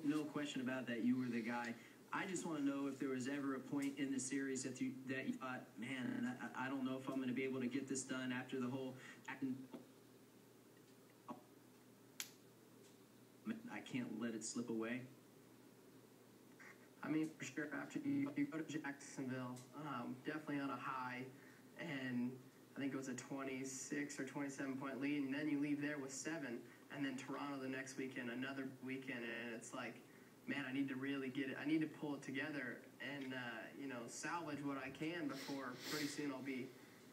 no question about that. You were the guy. I just want to know if there was ever a point in the series that you thought, man, I don't know if I'm going to be able to get this done after the whole. I can't let it slip away. I mean, for sure, after you go to Jacksonville, definitely on a high, and I think it was a 26 or 27-point lead, and then you leave there with 7, and then Toronto the next weekend, another weekend, and it's like, man, I need to really get it. I need to pull it together and, salvage what I can before pretty soon I'll be,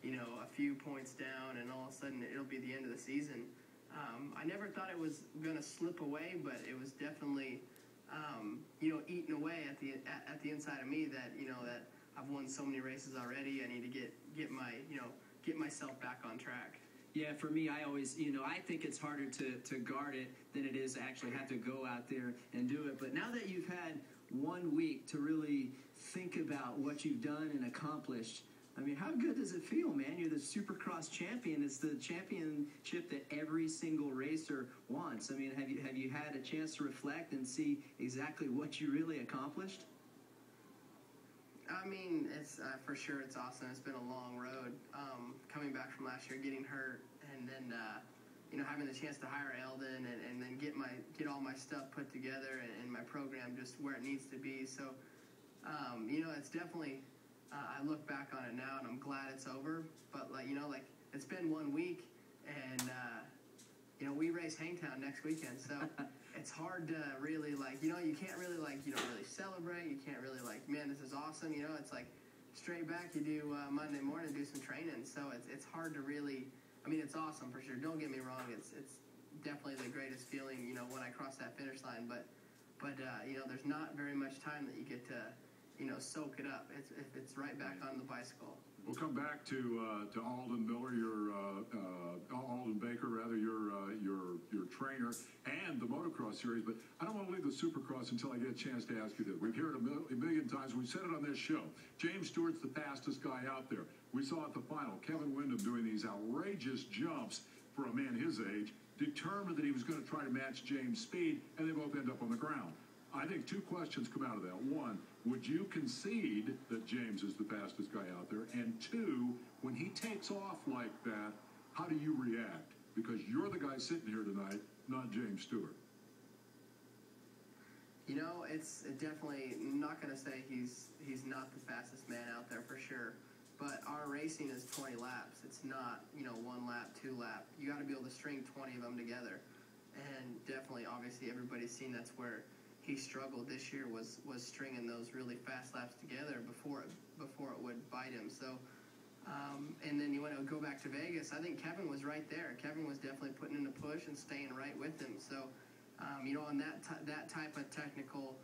a few points down, and all of a sudden it'll be the end of the season. I never thought it was going to slip away, but it was definitely, eating away at the inside of me that, that I've won so many races already. I need to get myself back on track. Yeah, for me, I always, I think it's harder to guard it than it is to actually have to go out there and do it. But now that you've had 1 week to really think about what you've done and accomplished, I mean, how good does it feel, man? You're the Supercross champion. It's the championship that every single racer wants. I mean, have you had a chance to reflect and see exactly what you really accomplished? I mean, it's for sure it's awesome. It's been a long road. Coming back from last year, getting hurt, and then having the chance to hire Eldon and then get all my stuff put together and my program just where it needs to be. So, it's definitely. I look back on it now and I'm glad it's over. But it's been 1 week, and we race Hangtown next weekend, so. It's hard to really, you can't really, really celebrate. You can't really, man, this is awesome. It's like straight back, you do Monday morning, do some training. So it's hard to really, I mean, it's awesome for sure. Don't get me wrong. It's definitely the greatest feeling, when I cross that finish line. But there's not very much time that you get to, soak it up. It's right back on the bicycle. We'll come back to Alden Miller, Alden Baker, rather, your trainer, and the motocross series. But I don't want to leave the Supercross until I get a chance to ask you this. We've heard it a million times. We've said it on this show. James Stewart's the fastest guy out there. We saw at the final Kevin Windham doing these outrageous jumps for a man his age, determined that he was going to try to match James' speed, and they both end up on the ground. I think 2 questions come out of that. 1, would you concede that James is the fastest guy out there? And 2, when he takes off like that, how do you react? Because you're the guy sitting here tonight, not James Stewart. It's definitely not going to say he's not the fastest man out there for sure. But our racing is 20 laps. It's not, 1 lap, 2 lap. You got to be able to string 20 of them together. And definitely, obviously, everybody's seen that's where he struggled this year was stringing those really fast laps together before it would bite him. So, and then you want to go back to Vegas. I think Kevin was right there. Kevin was definitely putting in the push and staying right with him. So, on that type of technical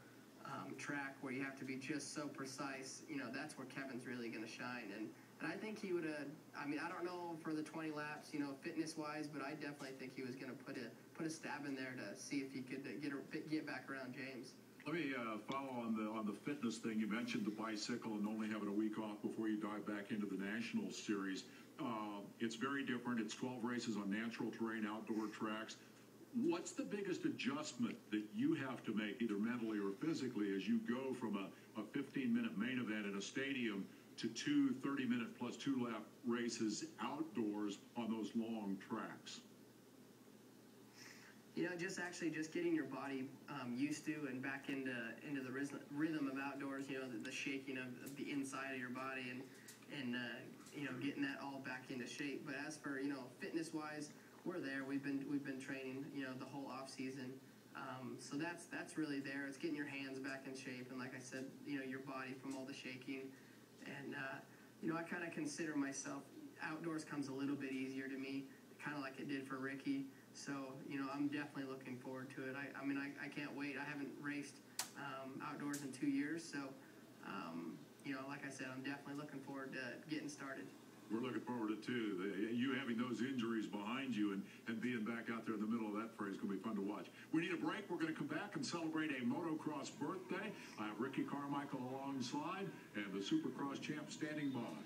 track where you have to be just so precise, that's where Kevin's really going to shine. And I think he would have. I mean, I don't know for the 20 laps, fitness-wise, but I definitely think he was going to put a stab in there to see if he could get back around James. Let me follow on the fitness thing. You mentioned the bicycle and only having a week off before you dive back into the National Series. It's very different. It's 12 races on natural terrain, outdoor tracks. What's the biggest adjustment that you have to make, either mentally or physically, as you go from a 15-minute main event in a stadium to 2 30-minute plus 2-lap races outdoors on those long tracks? Just getting your body used to and back into the rhythm of outdoors. The shaking of the inside of your body and getting that all back into shape. But as for fitness-wise, we're there. We've been training the whole off season. So that's really there. It's getting your hands back in shape, and like I said, your body from all the shaking. And I kind of consider myself outdoors comes a little bit easier to me, kind of like it did for Ricky. So, I'm definitely looking forward to it. I mean, I can't wait. I haven't raced outdoors in 2 years. So, like I said, I'm definitely looking forward to getting started. We're looking forward to it, too. You having those injuries behind you and being back out there in the middle of that fray is going to be fun to watch. We need a break. We're going to come back and celebrate a motocross birthday. I have Ricky Carmichael alongside and the Supercross champ standing by.